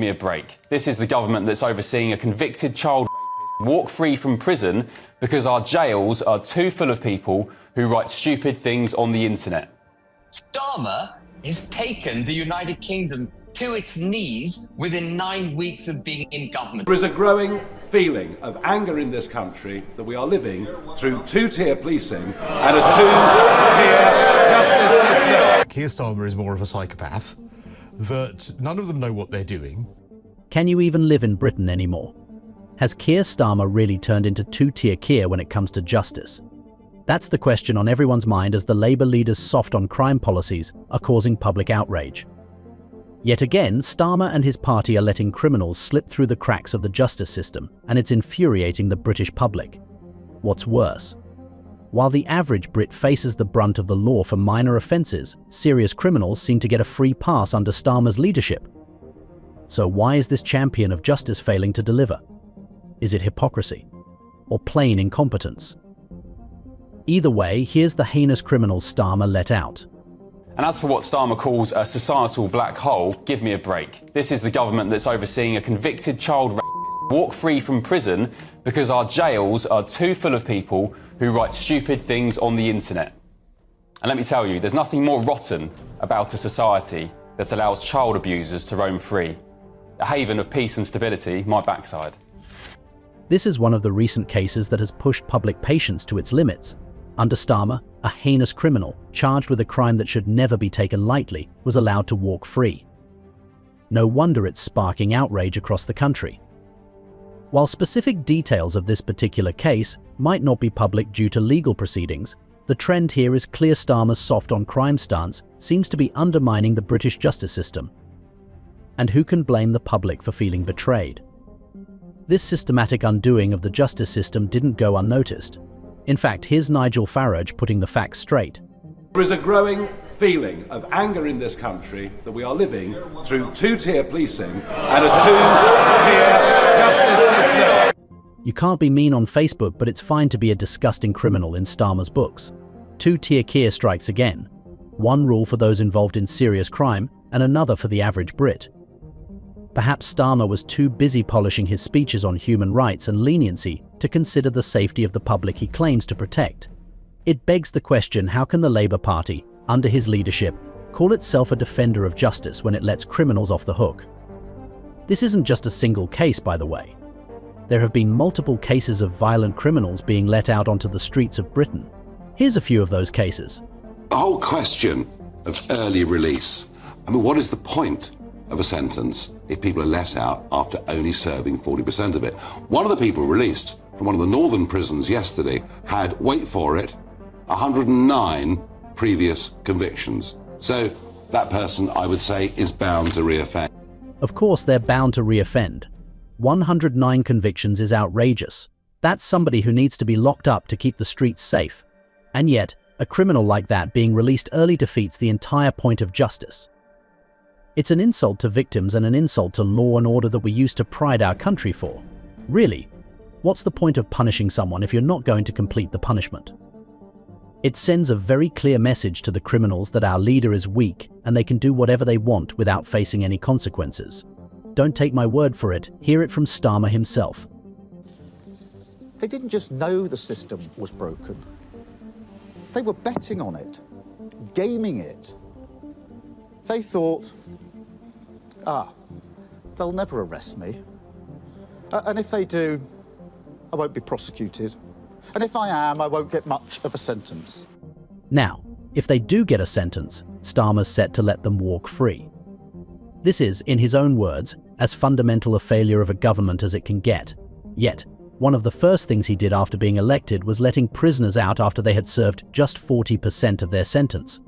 Me a break. This is the government that's overseeing a convicted child rapist walk free from prison because our jails are too full of people who write stupid things on the internet. Starmer has taken the United Kingdom to its knees within 9 weeks of being in government. There is a growing feeling of anger in this country that we are living through two-tier policing and a two-tier justice system. Keir Starmer is more of a psychopath, that none of them know what they're doing. Can you even live in Britain anymore? Has Keir Starmer really turned into two-tier Keir when it comes to justice? That's the question on everyone's mind as the Labour leader's soft-on-crime policies are causing public outrage. Yet again, Starmer and his party are letting criminals slip through the cracks of the justice system, and it's infuriating the British public. What's worse, while the average Brit faces the brunt of the law for minor offences, serious criminals seem to get a free pass under Starmer's leadership. So why is this champion of justice failing to deliver? Is it hypocrisy? Or plain incompetence? Either way, here's the heinous criminals Starmer let out. And as for what Starmer calls a societal black hole, give me a break. This is the government that's overseeing a convicted child rapist walk free from prison because our jails are too full of people who write stupid things on the internet. And let me tell you, there's nothing more rotten about a society that allows child abusers to roam free. A haven of peace and stability, my backside. This is one of the recent cases that has pushed public patience to its limits. Under Starmer, a heinous criminal charged with a crime that should never be taken lightly was allowed to walk free. No wonder it's sparking outrage across the country. While specific details of this particular case might not be public due to legal proceedings, the trend here is clear. Starmer's soft-on-crime stance seems to be undermining the British justice system. And who can blame the public for feeling betrayed? This systematic undoing of the justice system didn't go unnoticed. In fact, here's Nigel Farage putting the facts straight. There is a growing feeling of anger in this country that we are living through two-tier policing and a two-tier justice system. You can't be mean on Facebook, but it's fine to be a disgusting criminal in Starmer's books. Two-tier Keir strikes again. One rule for those involved in serious crime and another for the average Brit. Perhaps Starmer was too busy polishing his speeches on human rights and leniency to consider the safety of the public he claims to protect. It begs the question, how can the Labour Party, under his leadership, call itself a defender of justice when it lets criminals off the hook? This isn't just a single case, by the way. There have been multiple cases of violent criminals being let out onto the streets of Britain. Here's a few of those cases. The whole question of early release. I mean, what is the point of a sentence if people are let out after only serving 40% of it? One of the people released from one of the northern prisons yesterday had, wait for it, 109 previous convictions. So that person, I would say, is bound to reoffend. Of course, they're bound to reoffend. 109 convictions is outrageous. That's somebody who needs to be locked up to keep the streets safe. And yet, a criminal like that being released early defeats the entire point of justice. It's an insult to victims and an insult to law and order that we used to pride our country for. Really, what's the point of punishing someone if you're not going to complete the punishment? It sends a very clear message to the criminals that our leader is weak and they can do whatever they want without facing any consequences. Don't take my word for it, hear it from Starmer himself. They didn't just know the system was broken. They were betting on it, gaming it. They thought, they'll never arrest me. And if they do, I won't be prosecuted. And if I am, I won't get much of a sentence. Now, if they do get a sentence, Starmer's set to let them walk free. This is, in his own words, as fundamental a failure of a government as it can get. Yet, one of the first things he did after being elected was letting prisoners out after they had served just 40% of their sentence.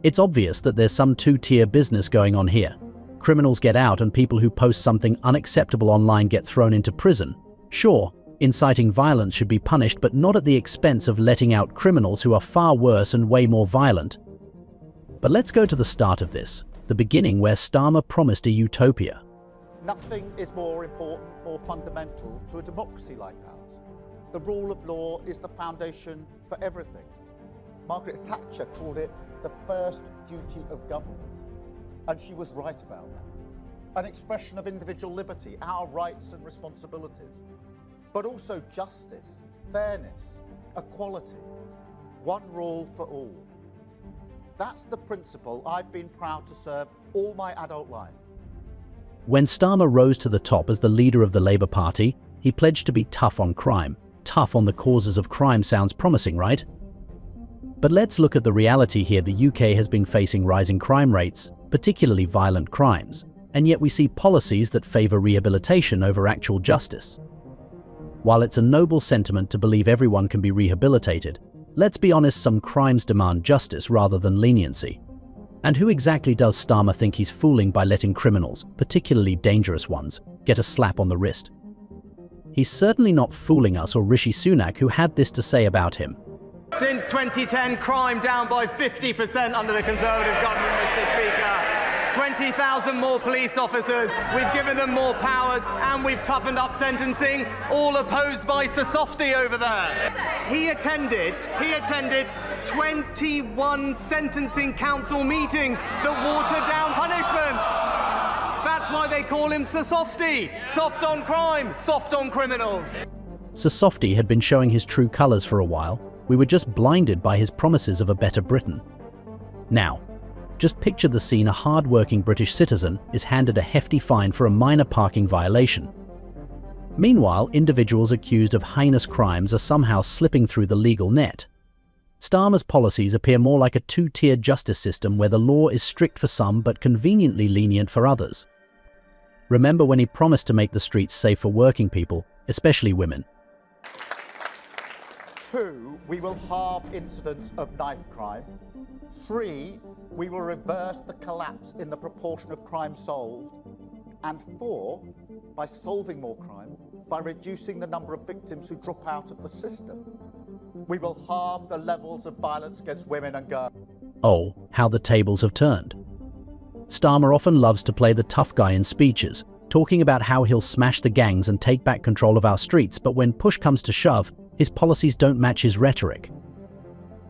It's obvious that there's some two-tier business going on here. Criminals get out and people who post something unacceptable online get thrown into prison. Sure, inciting violence should be punished, but not at the expense of letting out criminals who are far worse and way more violent. But let's go to the start of this, the beginning where Starmer promised a utopia. Nothing is more important or fundamental to a democracy like ours. The rule of law is the foundation for everything. Margaret Thatcher called it the first duty of government, and she was right about that. an expression of individual liberty, our rights and responsibilities, but also justice, fairness, equality, one rule for all. That's the principle I've been proud to serve all my adult life. When Starmer rose to the top as the leader of the Labour Party, he pledged to be tough on crime. Tough on the causes of crime sounds promising, right? But let's look at the reality here. The UK has been facing rising crime rates, particularly violent crimes, and yet we see policies that favour rehabilitation over actual justice. While it's a noble sentiment to believe everyone can be rehabilitated, let's be honest, some crimes demand justice rather than leniency. And who exactly does Starmer think he's fooling by letting criminals, particularly dangerous ones, get a slap on the wrist? He's certainly not fooling us or Rishi Sunak, who had this to say about him. Since 2010, crime down by 50% under the Conservative government, Mr. Speaker. 20,000 more police officers, we've given them more powers, and we've toughened up sentencing, all opposed by Sir Softy over there. He attended 21 sentencing council meetings that watered down punishments. That's why they call him Sir Softy. Soft on crime, soft on criminals. Sir Softy had been showing his true colours for a while. We were just blinded by his promises of a better Britain. Now, just picture the scene. A hard-working British citizen is handed a hefty fine for a minor parking violation. Meanwhile, individuals accused of heinous crimes are somehow slipping through the legal net. Starmer's policies appear more like a two-tiered justice system where the law is strict for some but conveniently lenient for others. Remember when he promised to make the streets safe for working people, especially women? 2, we will halve incidents of knife crime. 3, we will reverse the collapse in the proportion of crime solved. And 4, by solving more crime, by reducing the number of victims who drop out of the system, we will halve the levels of violence against women and girls. Oh, how the tables have turned. Starmer often loves to play the tough guy in speeches, talking about how he'll smash the gangs and take back control of our streets, but when push comes to shove, his policies don't match his rhetoric.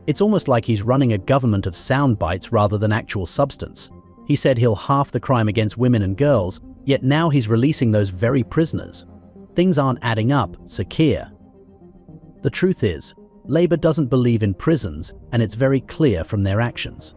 It's almost like he's running a government of sound bites rather than actual substance. He said he'll halve the crime against women and girls, yet now he's releasing those very prisoners. Things aren't adding up, Sir Keir. The truth is, Labour doesn't believe in prisons, and it's very clear from their actions.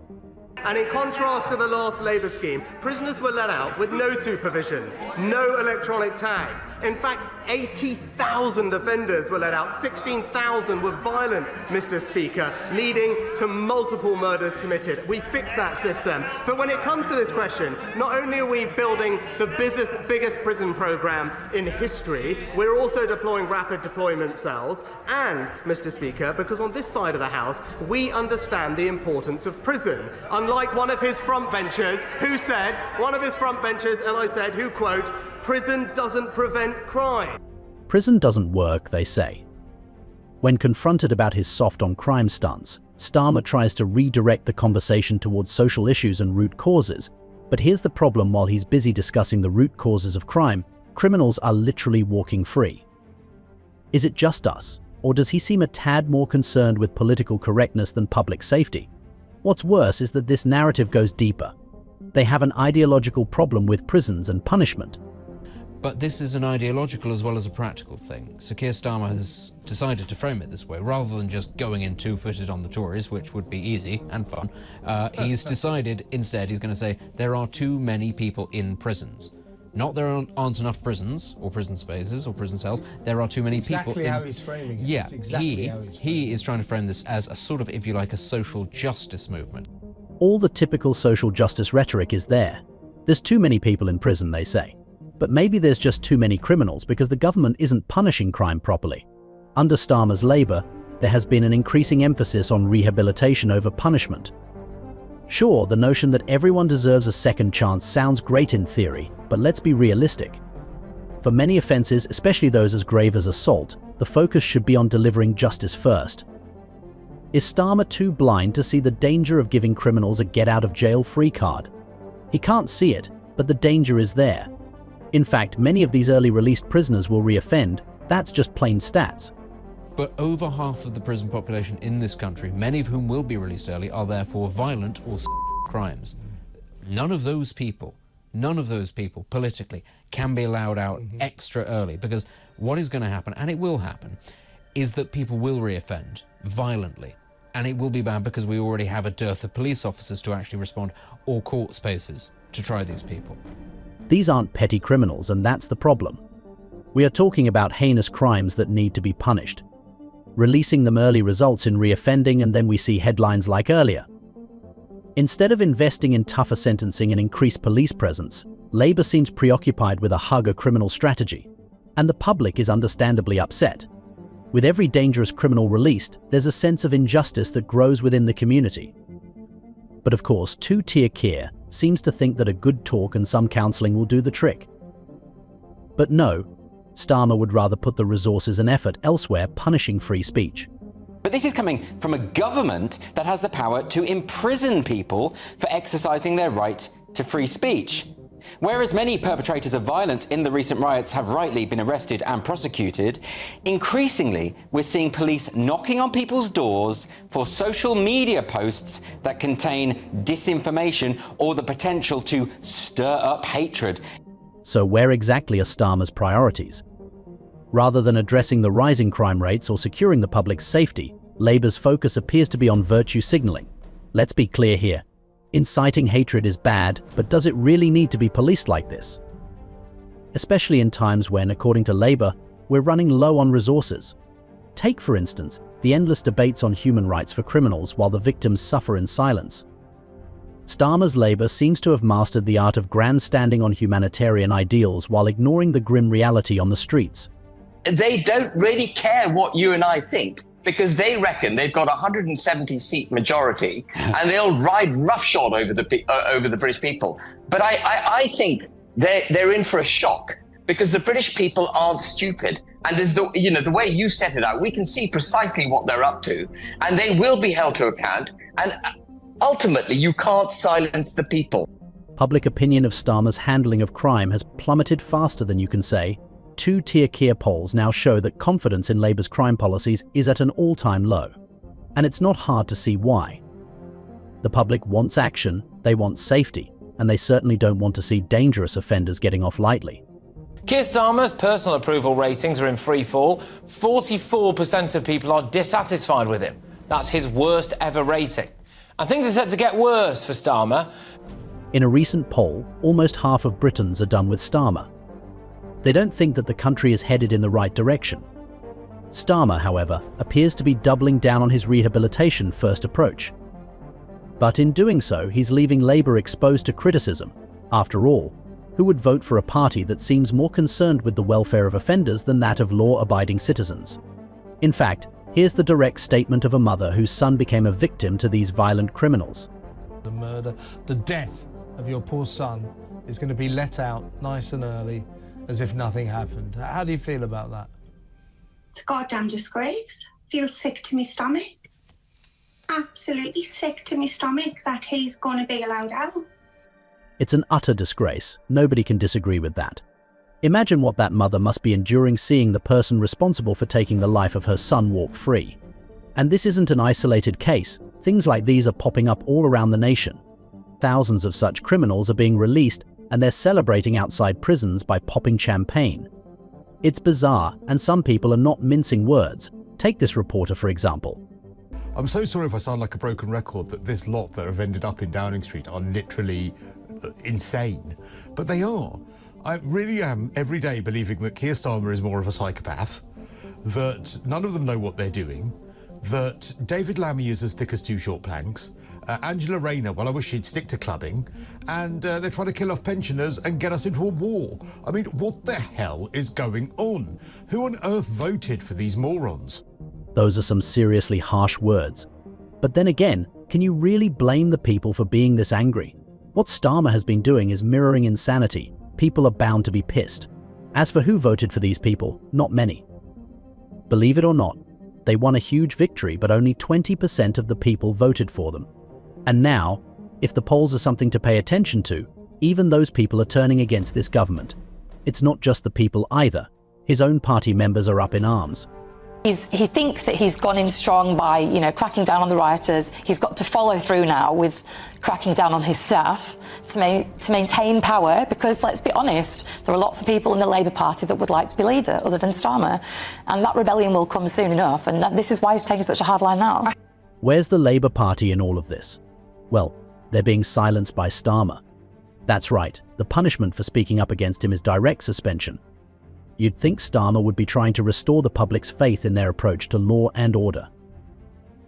And in contrast to the last Labour scheme, prisoners were let out with no supervision, no electronic tags. In fact, 80,000 offenders were let out, 16,000 were violent, Mr. Speaker, leading to multiple murders committed. We fixed that system. But when it comes to this question, not only are we building the biggest prison programme in history, we're also deploying rapid deployment cells. And, Mr. Speaker, because on this side of the House, we understand the importance of prison. Unlike one of his frontbenchers who said, and I said, who quote, "Prison doesn't prevent crime." Prison doesn't work, they say. When confronted about his soft on crime stance, Starmer tries to redirect the conversation towards social issues and root causes. But here's the problem: while he's busy discussing the root causes of crime, criminals are literally walking free. Is it just us, or does he seem a tad more concerned with political correctness than public safety? What's worse is that this narrative goes deeper. They have an ideological problem with prisons and punishment. But this is an ideological as well as a practical thing. So Keir Starmer has decided to frame it this way, rather than just going in two-footed on the Tories, which would be easy and fun. He's decided instead he's going to say there are too many people in prisons. Not there aren't enough prisons, or prison spaces, or prison cells. There are too many people. Exactly how he's framing it. Yeah, Exactly he is trying to frame this as a sort of, if you like, a social justice movement. All the typical social justice rhetoric is there. There's too many people in prison, they say. But maybe there's just too many criminals because the government isn't punishing crime properly. Under Starmer's Labour, there has been an increasing emphasis on rehabilitation over punishment. Sure, the notion that everyone deserves a second chance sounds great in theory, but let's be realistic. For many offences, especially those as grave as assault, the focus should be on delivering justice first. Is Starmer too blind to see the danger of giving criminals a get-out-of-jail-free card? He can't see it, but the danger is there. In fact, many of these early released prisoners will reoffend. That's just plain stats. But over half of the prison population in this country, many of whom will be released early, are therefore violent or crimes. None of those people none of those people politically can be allowed out extra early, because what is going to happen, and it will happen, is that people will reoffend violently. And it will be bad because we already have a dearth of police officers to actually respond, or court spaces to try these people. These aren't petty criminals, and that's the problem. We are talking about heinous crimes that need to be punished. Releasing them early results in reoffending, and then we see headlines like earlier. Instead of investing in tougher sentencing and increased police presence, Labour seems preoccupied with a hug-a-criminal strategy, and the public is understandably upset. With every dangerous criminal released, there's a sense of injustice that grows within the community. But of course, two-tier Keir seems to think that a good talk and some counselling will do the trick. But no, Starmer would rather put the resources and effort elsewhere punishing free speech. But this is coming from a government that has the power to imprison people for exercising their right to free speech. Whereas many perpetrators of violence in the recent riots have rightly been arrested and prosecuted, increasingly we're seeing police knocking on people's doors for social media posts that contain disinformation or the potential to stir up hatred. So where exactly are Starmer's priorities? Rather than addressing the rising crime rates or securing the public's safety, Labour's focus appears to be on virtue signalling. Let's be clear here. Inciting hatred is bad, but does it really need to be policed like this? Especially in times when, according to Labour, we're running low on resources. Take, for instance, the endless debates on human rights for criminals while the victims suffer in silence. Starmer's Labour seems to have mastered the art of grandstanding on humanitarian ideals while ignoring the grim reality on the streets. They don't really care what you and I think, because they reckon they've got a 170-seat majority and they'll ride roughshod over the British people. But I think they're in for a shock, because the British people aren't stupid. And as the way you set it out, we can see precisely what they're up to, and they will be held to account. And ultimately, you can't silence the people. Public opinion of Starmer's handling of crime has plummeted faster than you can say. Two-tier Keir polls now show that confidence in Labour's crime policies is at an all-time low. And it's not hard to see why. The public wants action, they want safety, and they certainly don't want to see dangerous offenders getting off lightly. Keir Starmer's personal approval ratings are in free fall. 44% of people are dissatisfied with him. That's his worst ever rating. And things are set to get worse for Starmer. In a recent poll, almost half of Britons are done with Starmer. They don't think that the country is headed in the right direction. Starmer, however, appears to be doubling down on his rehabilitation-first approach. But in doing so, he's leaving Labour exposed to criticism. After all, who would vote for a party that seems more concerned with the welfare of offenders than that of law-abiding citizens? In fact, here's the direct statement of a mother whose son became a victim to these violent criminals. The murder, the death of your poor son is going to be let out nice and early, as if nothing happened. How do you feel about that? It's a goddamn disgrace. Feel sick to me stomach. Absolutely sick to me stomach that he's going to be allowed out. It's an utter disgrace. Nobody can disagree with that. Imagine what that mother must be enduring seeing the person responsible for taking the life of her son walk free. And this isn't an isolated case. Things like these are popping up all around the nation. Thousands of such criminals are being released, and they're celebrating outside prisons by popping champagne. It's bizarre, and some people are not mincing words. Take this reporter, for example. I'm so sorry if I sound like a broken record that this lot that have ended up in Downing Street are literally insane, but they are. I really am every day believing that Keir Starmer is more of a psychopath, that none of them know what they're doing, that David Lammy is as thick as two short planks, Angela Rayner, well, I wish she'd stick to clubbing, and they're trying to kill off pensioners and get us into a war. I mean, what the hell is going on? Who on earth voted for these morons? Those are some seriously harsh words. But then again, can you really blame the people for being this angry? What Starmer has been doing is mirroring insanity. People are bound to be pissed. As for who voted for these people, not many. Believe it or not, they won a huge victory, but only 20% of the people voted for them. And now, if the polls are something to pay attention to, even those people are turning against this government. It's not just the people either. His own party members are up in arms. He thinks that he's gone in strong by, you know, cracking down on the rioters. He's got to follow through now with cracking down on his staff to maintain power, because let's be honest, there are lots of people in the Labour Party that would like to be leader other than Starmer, and that rebellion will come soon enough, and this is why he's taking such a hard line now. Where's the Labour Party in all of this? Well, they're being silenced by Starmer. That's right, the punishment for speaking up against him is direct suspension. You'd think Starmer would be trying to restore the public's faith in their approach to law and order.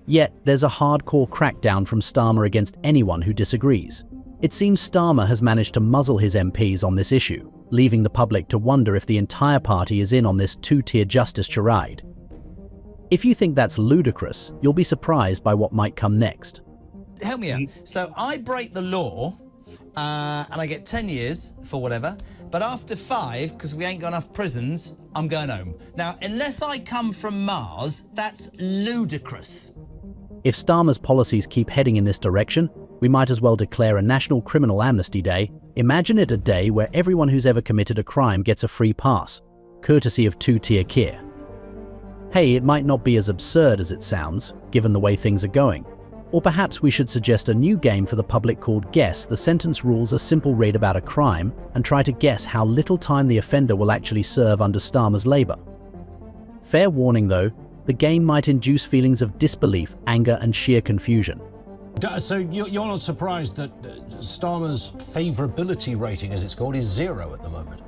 Yet, there's a hardcore crackdown from Starmer against anyone who disagrees. It seems Starmer has managed to muzzle his MPs on this issue, leaving the public to wonder if the entire party is in on this two-tier justice charade. If you think that's ludicrous, you'll be surprised by what might come next. Help me out. So I break the law, and I get 10 years for whatever, but after 5, because we ain't got enough prisons, I'm going home. Now, unless I come from Mars, that's ludicrous. If Starmer's policies keep heading in this direction, we might as well declare a National Criminal Amnesty Day. Imagine it a day where everyone who's ever committed a crime gets a free pass, courtesy of two-tier Keir. Hey, it might not be as absurd as it sounds, given the way things are going. Or perhaps we should suggest a new game for the public called Guess. The sentence rules a simple read about a crime and try to guess how little time the offender will actually serve under Starmer's Labour. Fair warning though, the game might induce feelings of disbelief, anger and sheer confusion. So you're not surprised that Starmer's favourability rating, as it's called, is 0 at the moment?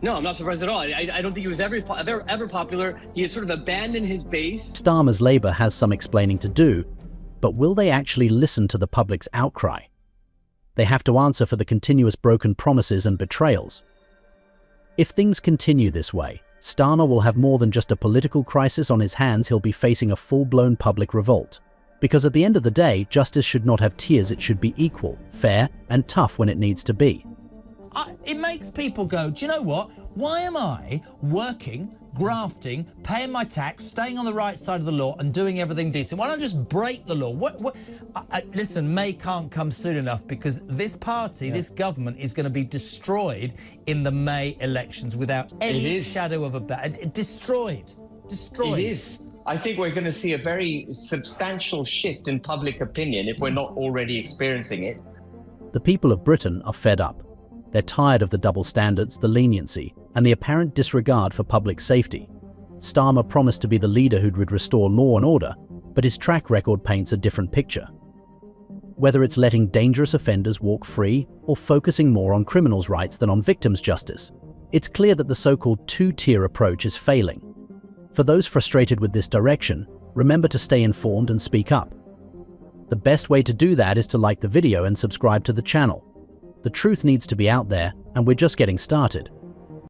No, I'm not surprised at all. I don't think he was ever popular. He has sort of abandoned his base. Starmer's Labour has some explaining to do, but will they actually listen to the public's outcry? They have to answer for the continuous broken promises and betrayals. If things continue this way, Starmer will have more than just a political crisis on his hands. He'll be facing a full-blown public revolt. Because at the end of the day, justice should not have tiers, it should be equal, fair, and tough when it needs to be. It makes people go, do you know what? Why am I working, grafting, paying my tax, staying on the right side of the law and doing everything decent? Why don't I just break the law? Listen, May can't come soon enough, because this party, this government is going to be destroyed in the May elections without any shadow of a doubt. Destroyed. Destroyed. It is. I think we're going to see a very substantial shift in public opinion if we're not already experiencing it. The people of Britain are fed up. They're tired of the double standards, the leniency, and the apparent disregard for public safety. Starmer promised to be the leader who would restore law and order, but his track record paints a different picture. Whether it's letting dangerous offenders walk free or focusing more on criminals' rights than on victims' justice, it's clear that the so-called two-tier approach is failing. For those frustrated with this direction, remember to stay informed and speak up. The best way to do that is to like the video and subscribe to the channel. The truth needs to be out there, and we're just getting started.